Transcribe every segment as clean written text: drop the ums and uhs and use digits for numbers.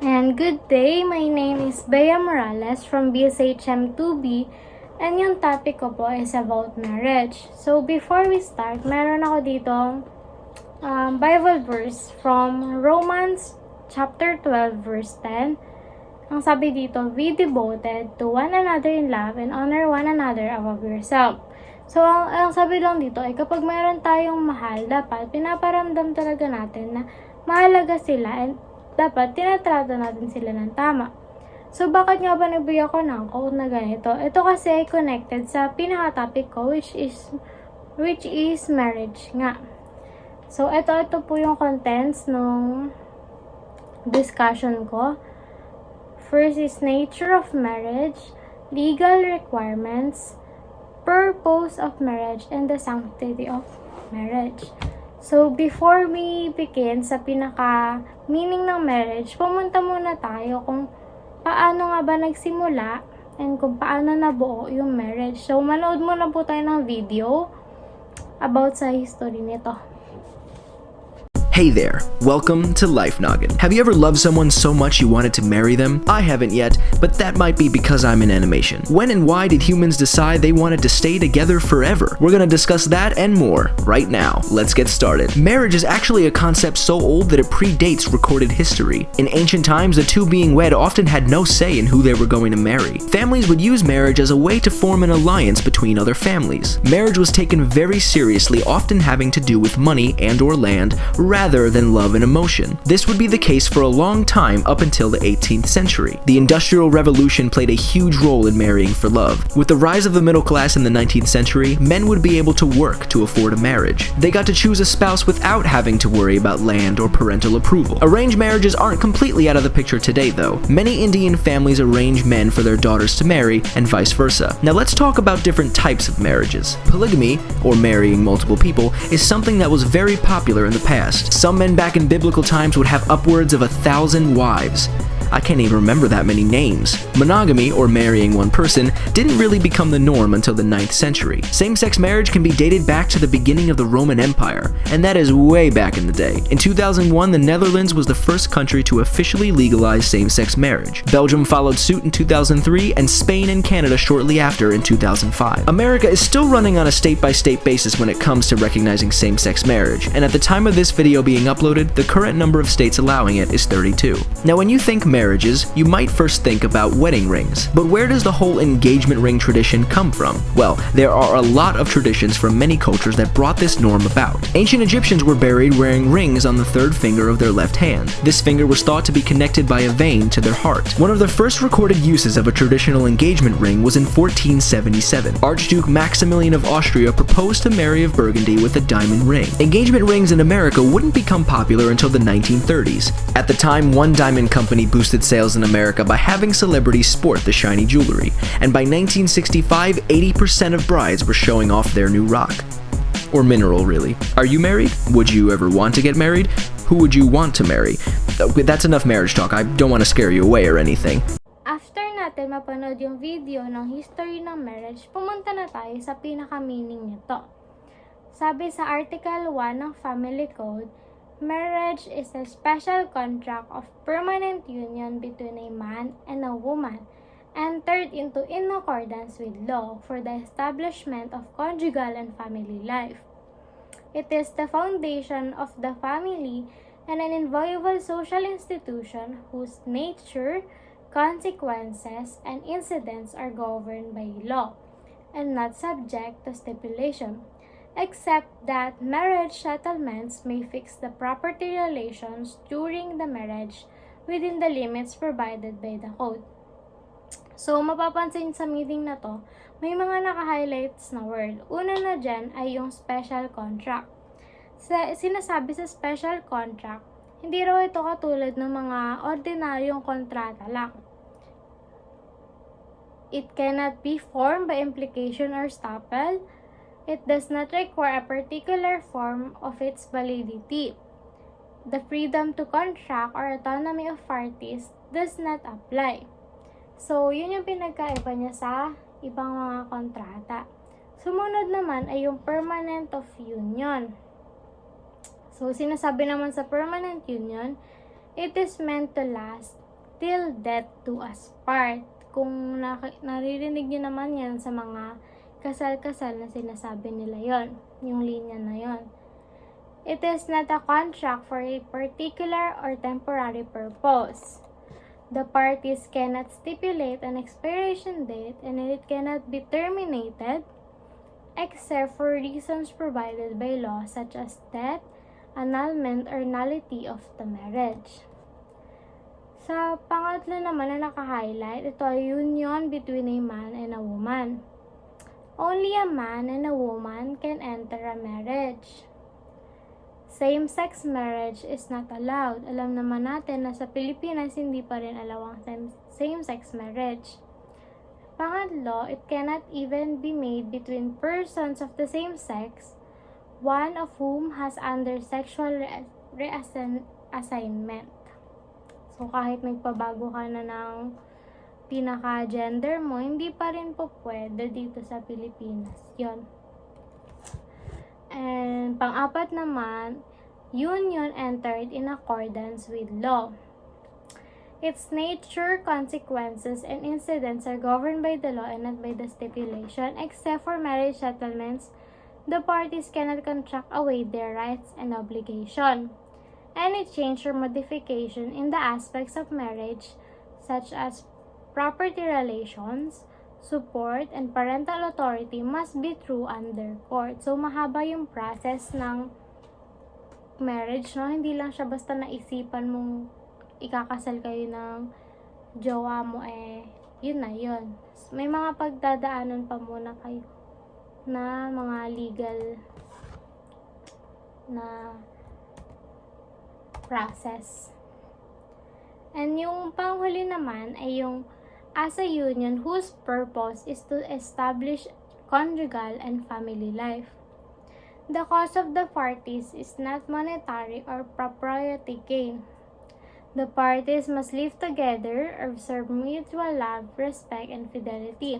And good day, my name is Bea Morales from BSHM 2B, and yung topic ko po is about marriage. So before we start, meron ako ditong Bible verse from Romans chapter 12 verse 10. Ang sabi dito, be devoted to one another in love and honor one another above yourself. So, ang sabi lang dito ay kapag meron tayong mahal, dapat pinaparamdam talaga natin na mahalaga sila and dapat tinatrato natin sila ng tama. So, bakit nga ba nagbigay ako ng quote na ganito? Ito kasi ay connected sa pinaka-topic ko which is marriage nga. So, ito po yung contents ng discussion ko. First is nature of marriage, legal requirements, purpose of marriage, and the sanctity of marriage. So, before we begin sa pinaka-meaning ng marriage, pumunta muna tayo kung paano nga ba nagsimula and kung paano nabuo yung marriage. So, manood muna po tayo ng video about sa history nito. Hey there, welcome to Life Noggin. Have you ever loved someone so much you wanted to marry them? I haven't yet, but that might be because I'm in animation. When and why did humans decide they wanted to stay together forever? We're gonna discuss that and more right now. Let's get started. Marriage is actually a concept so old that it predates recorded history. In ancient times, the two being wed often had no say in who they were going to marry. Families would use marriage as a way to form an alliance between other families. Marriage was taken very seriously, often having to do with money and or land, rather than love and emotion. This would be the case for a long time up until the 18th century. The Industrial Revolution played a huge role in marrying for love. With the rise of the middle class in the 19th century, men would be able to work to afford a marriage. They got to choose a spouse without having to worry about land or parental approval. Arranged marriages aren't completely out of the picture today though. Many Indian families arrange men for their daughters to marry and vice versa. Now let's talk about different types of marriages. Polygamy, or marrying multiple people, is something that was very popular in the past. Some men back in biblical times would have upwards of 1,000 wives. I can't even remember that many names. Monogamy, or marrying one person, didn't really become the norm until the 9th century. Same-sex marriage can be dated back to the beginning of the Roman Empire, and that is way back in the day. In 2001, the Netherlands was the first country to officially legalize same-sex marriage. Belgium followed suit in 2003, and Spain and Canada shortly after in 2005. America is still running on a state-by-state basis when it comes to recognizing same-sex marriage, and at the time of this video being uploaded, the current number of states allowing it is 32. Now when you think marriages, you might first think about wedding rings. But where does the whole engagement ring tradition come from? Well, there are a lot of traditions from many cultures that brought this norm about. Ancient Egyptians were buried wearing rings on the third finger of their left hand. This finger was thought to be connected by a vein to their heart. One of the first recorded uses of a traditional engagement ring was in 1477. Archduke Maximilian of Austria proposed to Mary of Burgundy with a diamond ring. Engagement rings in America wouldn't become popular until the 1930s. At the time, one diamond company boosted sales in America by having celebrities sport the shiny jewelry, and by 1965, 80% of brides were showing off their new rock. Or mineral, really. Are you married? Would you ever want to get married? Who would you want to marry? That's enough marriage talk. I don't want to scare you away or anything. After natin mapanood yung video ng history ng marriage, pumunta na tayo sa pinaka-meaning nito. Sabi sa Article 1 ng Family Code, marriage is a special contract of permanent union between a man and a woman, entered into in accordance with law for the establishment of conjugal and family life. It is the foundation of the family and an inviolable social institution whose nature, consequences, and incidents are governed by law and not subject to stipulation, except that marriage settlements may fix the property relations during the marriage within the limits provided by the code. So, mapapansin sa meeting na to, may mga naka-highlights na word. Una na dyan ay yung special contract. Sinasabi sa special contract, hindi raw ito katulad ng mga ordinaryong kontrata lang. It cannot be formed by implication or estoppel. It does not require a particular form of its validity. The freedom to contract or autonomy of parties does not apply. So, yun yung pinagkaiba niya sa ibang mga kontrata. Sumunod naman ay yung permanent of union. So, sinasabi naman sa permanent union, it is meant to last till death do us part. Kung naririnig nyo naman yan sa mga kasal-kasal na sinasabi nila yon, yung linya na yon. It is not a contract for a particular or temporary purpose. The parties cannot stipulate an expiration date and it cannot be terminated except for reasons provided by law such as death, annulment, or nullity of the marriage. Sa pangatlo naman na naka-highlight, ito ay union between a man and a woman. Only a man and a woman can enter a marriage. Same-sex marriage is not allowed. Alam naman natin na sa Pilipinas hindi pa rin allow ang same-sex marriage. Pangatlo, it cannot even be made between persons of the same sex, one of whom has under sexual reassignment. So, kahit nagpabago ka na ng pinaka-gender mo, hindi pa rin po pwede dito sa Pilipinas. Yon. And pang-apat naman, union entered in accordance with law. Its nature, consequences, and incidents are governed by the law and not by the stipulation. Except for marriage settlements, the parties cannot contract away their rights and obligation. Any change or modification in the aspects of marriage, such as property relations, support, and parental authority must be through under court. So, mahaba yung process ng marriage, no? Hindi lang siya basta naisipan mong ikakasal kayo ng jowa mo, yun na yun. May mga pagdadaanan pa muna kayo na mga legal na process. And yung panghuli naman ay yung as a union whose purpose is to establish conjugal and family life. The cause of the parties is not monetary or proprietary gain. The parties must live together, observe mutual love, respect, and fidelity.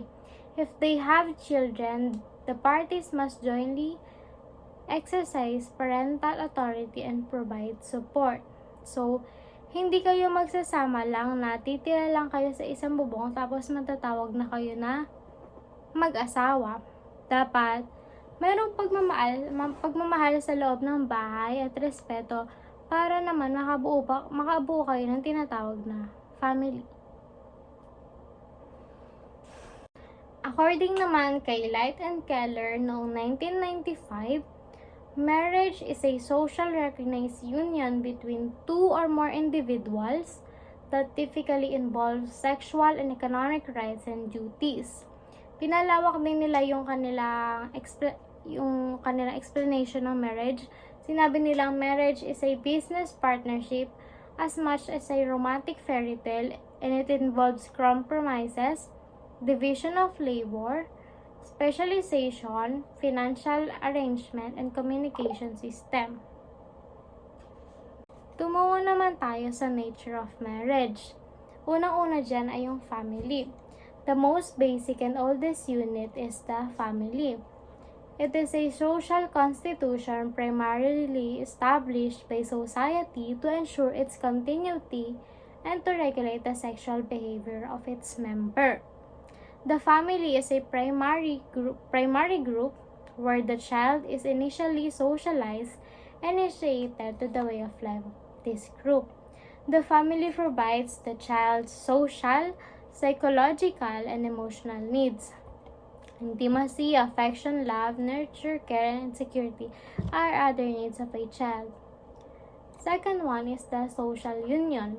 If they have children, the parties must jointly exercise parental authority and provide support. So, hindi kayo magsasama lang na titira lang kayo sa isang bubong tapos matatawag na kayo na mag-asawa. Dapat, mayroong pagmamahal sa loob ng bahay at respeto para naman makabuo kayo ng tinatawag na family. According naman kay Light and Keller noong 1995, marriage is a social recognized union between two or more individuals that typically involves sexual and economic rights and duties. Pinalawak din nila yung kanilang explanation ng marriage. Sinabi nilang marriage is a business partnership as much as a romantic fairy tale, and it involves compromises, division of labor, specialization, financial arrangement, and communication system. Tumungo naman tayo sa nature of marriage. Unang-una dyan ay yung family. The most basic and oldest unit is the family. It is a social constitution primarily established by society to ensure its continuity and to regulate the sexual behavior of its member. The family is a primary group where the child is initially socialized and initiated to the way of life of this group. The family provides the child's social, psychological, and emotional needs. Intimacy, affection, love, nurture, care, and security are other needs of a child. Second one is the social union.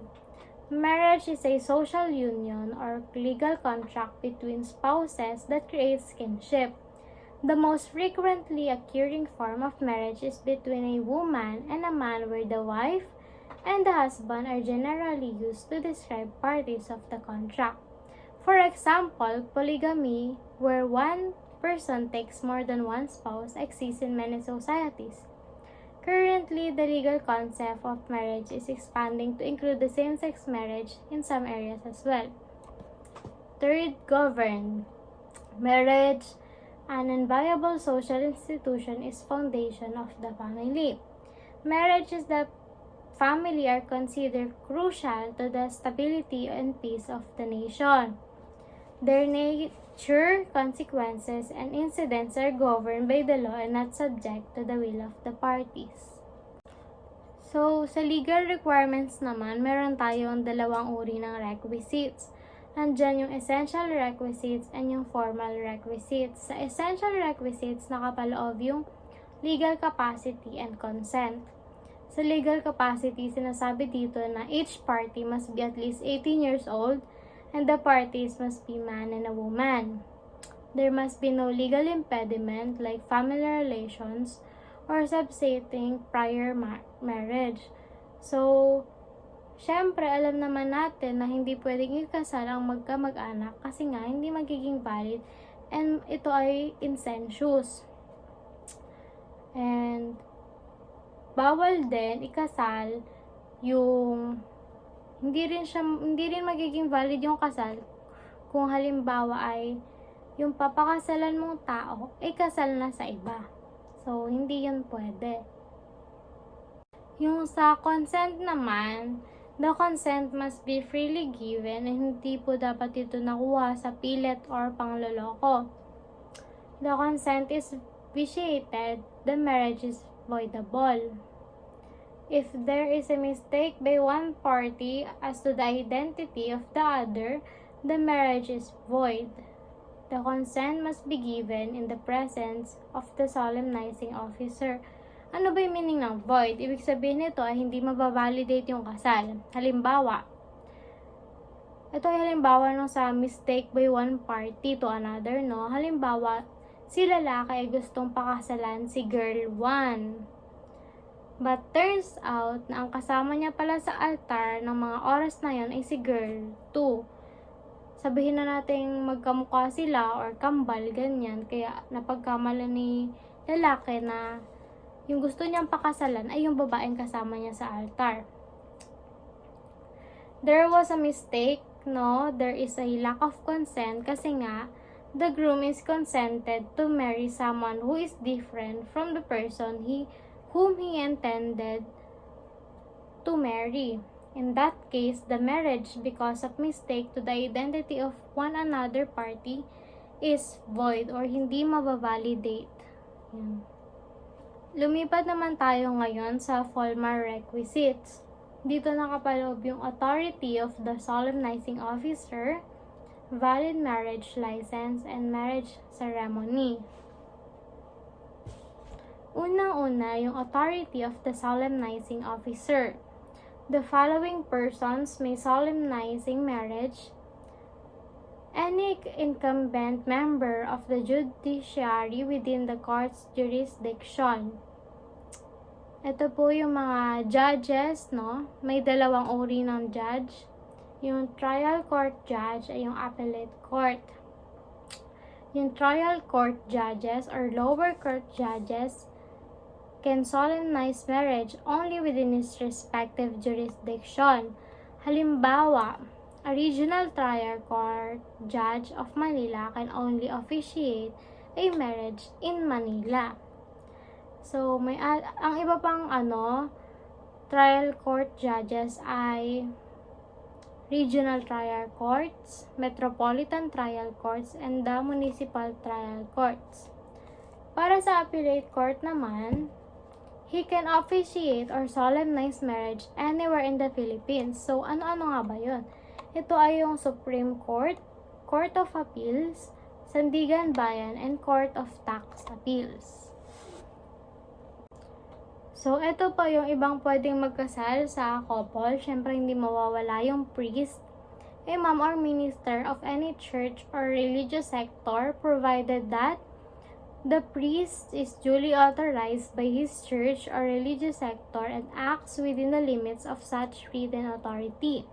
Marriage is a social union or legal contract between spouses that creates kinship. The most frequently occurring form of marriage is between a woman and a man where the wife and the husband are generally used to describe parties of the contract. For example, polygamy, where one person takes more than one spouse, exists in many societies. Currently, the legal concept of marriage is expanding to include the same-sex marriage in some areas as well. Third, govern. Marriage, an inviolable social institution, is foundation of the family. Marriage is the family are considered crucial to the stability and peace of the nation. Their nature, consequences, and incidents are governed by the law and not subject to the will of the parties. So, sa legal requirements naman, meron tayong dalawang uri ng requisites. Andyan yung essential requisites and yung formal requisites. Sa essential requisites, nakapaloob yung legal capacity and consent. Sa legal capacity, sinasabi dito na each party must be at least 18 years old and the parties must be man and a woman. There must be no legal impediment like family relations or substating prior marriage. So, syempre, alam naman natin na hindi pwedeng ikasal ang magkamag-anak kasi nga hindi magiging valid and ito ay incestuous. And bawal din ikasal yung hindi rin magiging valid yung kasal kung halimbawa ay yung papakasalan mong tao ay kasal na sa iba. So, hindi yun pwede. Yung sa consent naman, the consent must be freely given and hindi po dapat ito nakuha sa pilit or pangloloko. The consent is vitiated, the marriage is voidable. If there is a mistake by one party as to the identity of the other, the marriage is void. The consent must be given in the presence of the solemnizing officer. Ano ba yung meaning ng void? Ibig sabihin nito ay hindi mababalidate yung kasal. Halimbawa, ito ay halimbawa nung sa mistake by one party to another, no? Halimbawa, si lalaki ay gustong pakasalan si girl 1. But turns out na ang kasama niya pala sa altar ng mga oras na yon ay si girl 2. Sabihin na natin magkamukha sila or kambal, ganyan. Kaya napagkamala ni lalaki na yung gusto niyang pakasalan ay yung babaeng kasama niya sa altar. There was a mistake, no? There is a lack of consent kasi nga the groom is consented to marry someone who is different from the person whom he intended to marry. In that case, the marriage, because of mistake to the identity of one another party, is void or hindi mababalidate. Yan. Lumipat naman tayo ngayon sa formal requisites. Dito nakapaloob yung authority of the solemnizing officer, valid marriage license, and marriage ceremony. Unang-una, yung authority of the solemnizing officer. The following persons may solemnizing marriage. Any incumbent member of the judiciary within the court's jurisdiction. Ito po yung mga judges, no? May dalawang uri ng judge. Yung trial court judge ay yung appellate court. Yung trial court judges or lower court judges can solemnize marriage only within his respective jurisdiction. Halimbawa, a regional trial court judge of Manila can only officiate a marriage in Manila. So, ang iba pang trial court judges ay regional trial courts, metropolitan trial courts, and the municipal trial courts. Para sa appellate court naman, he can officiate or solemnize marriage anywhere in the Philippines. So, ano-ano nga ba yun? Ito ay yung Supreme Court, Court of Appeals, Sandigan Bayan, and Court of Tax Appeals. So, ito pa yung ibang pwedeng magkasal sa couple. Siyempre, hindi mawawala yung priest, imam or minister of any church or religious sector, provided that the priest is duly authorized by his church or religious sector and acts within the limits of such written authority.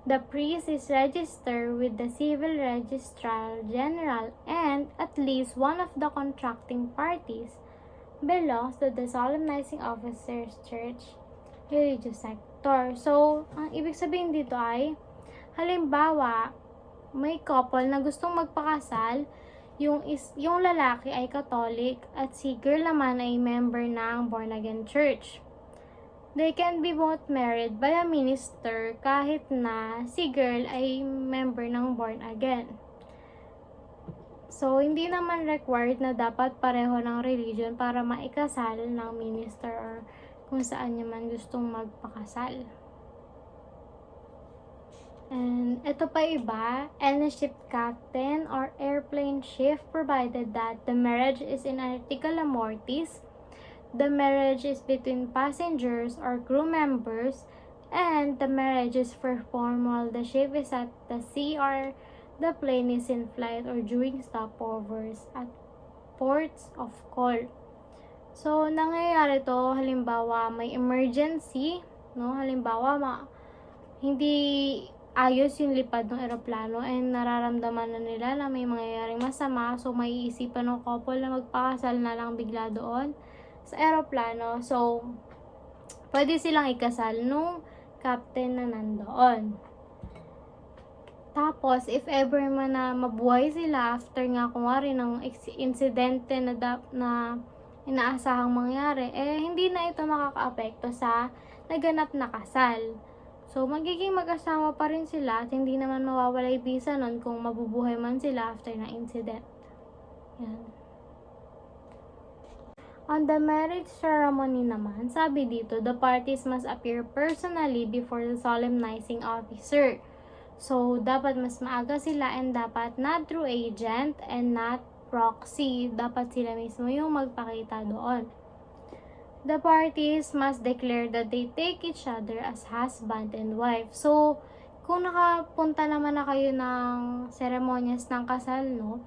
The priest is registered with the Civil Registrar General and at least one of the contracting parties belongs to the solemnizing officer's church religious sector. So, ang ibig sabihin dito ay, halimbawa, may couple na gustong magpakasal, yung lalaki ay Catholic at si girl naman ay member ng born again church. they can be both married by a minister kahit na si girl ay member ng born again. So, hindi naman required na dapat pareho ng religion para maikasal ng minister or kung saan nyo man gustong magpakasal. And ito pa iba, any ship captain or airplane chief provided that the marriage is in articulo mortis, the marriage is between passengers or crew members, and the marriage is performed while the ship is at the sea or the plane is in flight or during stopovers at ports of call. So, nangyayari to, halimbawa may emergency, no? Halimbawa, hindi ayos yung lipad ng eroplano and nararamdaman na nila na may mangyayaring masama, so may iisipan ng couple na magpakasal na lang bigla doon sa eroplano. So, pwede silang ikasal nung captain na nandoon. Tapos, if ever man na mabuhay sila after nga kunwari ng insidente na inaasahang mangyari, hindi na ito makaka-apekto sa naganap na kasal. So, magiging mag-asawa pa rin sila at hindi naman mawawala yung visa nun kung mabubuhay man sila after na incident. Yan. On the marriage ceremony naman, sabi dito, the parties must appear personally before the solemnizing officer. So, dapat mas maaga sila and dapat not through agent and not proxy. Dapat sila mismo yung magpakita doon. The parties must declare that they take each other as husband and wife. So, kung nakapunta naman na kayo ng seremonyas ng kasal, no,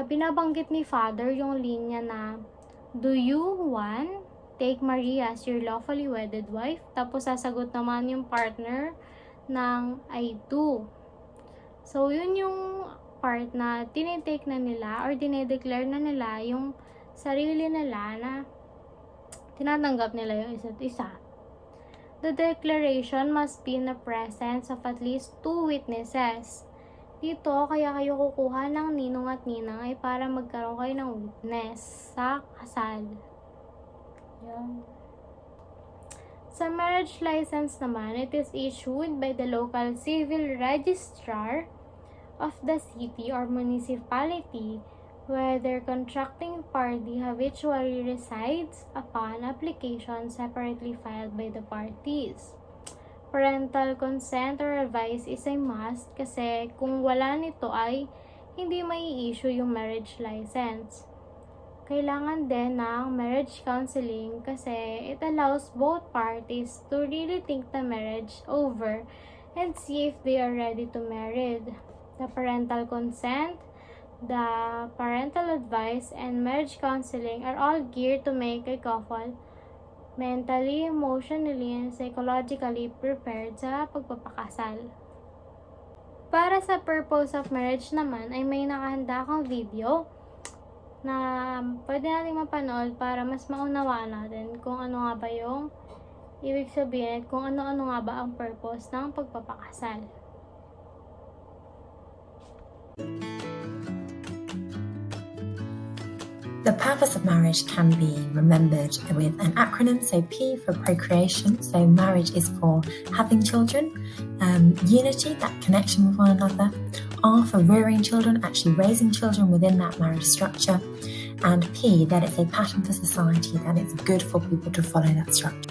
binabanggit ni Father yung linya na, do you, one, take Maria as your lawfully wedded wife? Tapos sasagot naman yung partner ng I do. So, yun yung part na tinitake na nila or dinedeclare na nila yung sarili nila na tinatanggap nila yung isa't isa. The declaration must be in the presence of at least 2 witnesses. Dito, kaya kayo kukuha ng ninong at ninang ay para magkaroon kayo ng witness sa kasal. Yan. Sa marriage license naman, it is issued by the local civil registrar of the city or municipality where their contracting party habitually resides upon application separately filed by the parties. Parental consent or advice is a must kasi kung wala nito ay hindi may issue yung marriage license. Kailangan din ng marriage counseling kasi it allows both parties to really think the marriage over and see if they are ready to marry. The parental consent, the parental advice, and marriage counseling are all geared to make a couple mentally, emotionally, and psychologically prepared sa pagpapakasal. Para sa purpose of marriage naman ay may nakahanda akong video na pwede natin mapanood para mas maunawaan natin kung ano nga ba yung ibig sabihin at kung ano-ano nga ba ang purpose ng pagpapakasal. The purpose of marriage can be remembered with an acronym, so P for procreation, so marriage is for having children, unity, that connection with one another, R for rearing children, actually raising children within that marriage structure, and P, that it's a pattern for society, that it's good for people to follow that structure.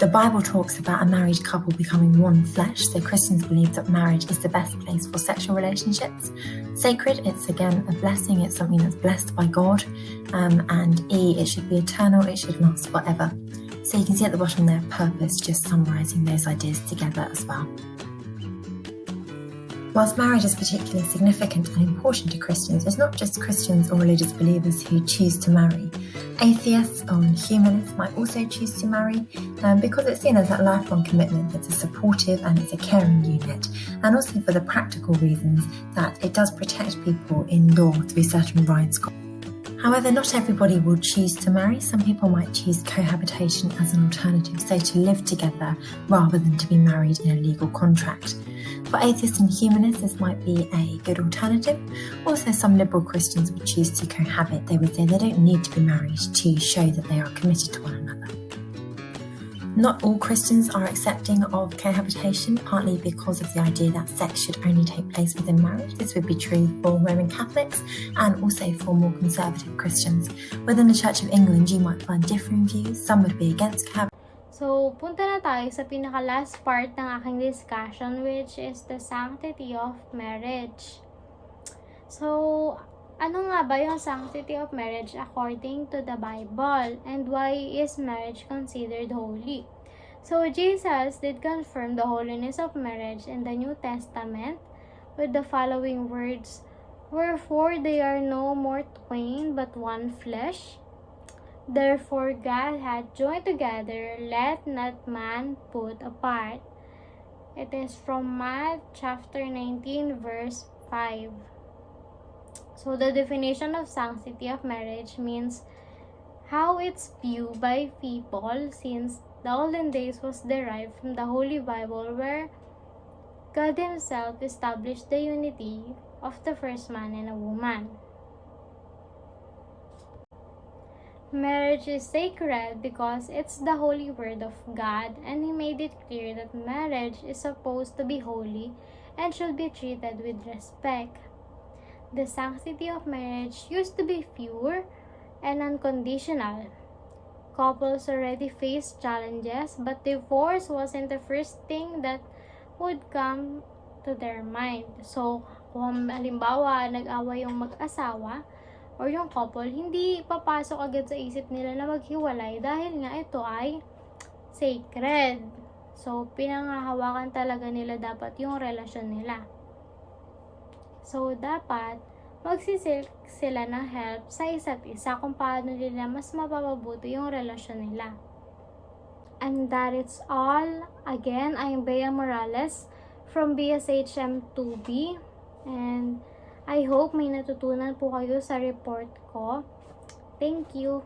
The Bible talks about a married couple becoming one flesh, so Christians believe that marriage is the best place for sexual relationships. Sacred, it's again a blessing, it's something that's blessed by God. And E, it should be eternal, it should last forever. So you can see at the bottom there, purpose, just summarising those ideas together as well. Whilst marriage is particularly significant and important to Christians, it's not just Christians or religious believers who choose to marry. Atheists or humanists might also choose to marry because it's seen as that lifelong commitment. It's a supportive and it's a caring unit, and also for the practical reasons that it does protect people in law through certain rights. However, not everybody will choose to marry. Some people might choose cohabitation as an alternative, so to live together rather than to be married in a legal contract. For atheists and humanists, this might be a good alternative. Also, some liberal Christians would choose to cohabit. They would say they don't need to be married to show that they are committed to one another. Not all Christians are accepting of cohabitation, partly because of the idea that sex should only take place within marriage. This would be true for Roman Catholics and also for more conservative Christians. Within the Church of England, you might find differing views. Some would be against cohabitation. So, punta na tayo sa pinaka-last part ng aking discussion, which is the sanctity of marriage. So, ano nga ba yung sanctity of marriage according to the Bible? And why is marriage considered holy? So, Jesus did confirm the holiness of marriage in the New Testament with the following words, "Wherefore they are no more twain, but one flesh. Therefore God hath joined together, let not man put apart." It is from Matthew chapter 19, verse 5. So the definition of sanctity of marriage means how it's viewed by people since the olden days was derived from the Holy Bible, where God Himself established the unity of the first man and a woman. Marriage is sacred because it's the holy word of God, and He made it clear that marriage is supposed to be holy and should be treated with respect. The sanctity of marriage used to be pure and unconditional. Couples already faced challenges, but divorce wasn't the first thing that would come to their mind. So, kung halimbawa nag-away yung mag-asawa or yung couple, hindi papasok agad sa isip nila na maghiwalay dahil nga ito ay sacred. So, pinangahawakan talaga nila dapat yung relasyon nila. So, dapat magsiseek sila ng help sa isa't isa kung paano nila mas mapapabuti yung relasyon nila. And that is all. Again, I'm Bea Morales from BSHM 2B. And I hope may natutunan po kayo sa report ko. Thank you.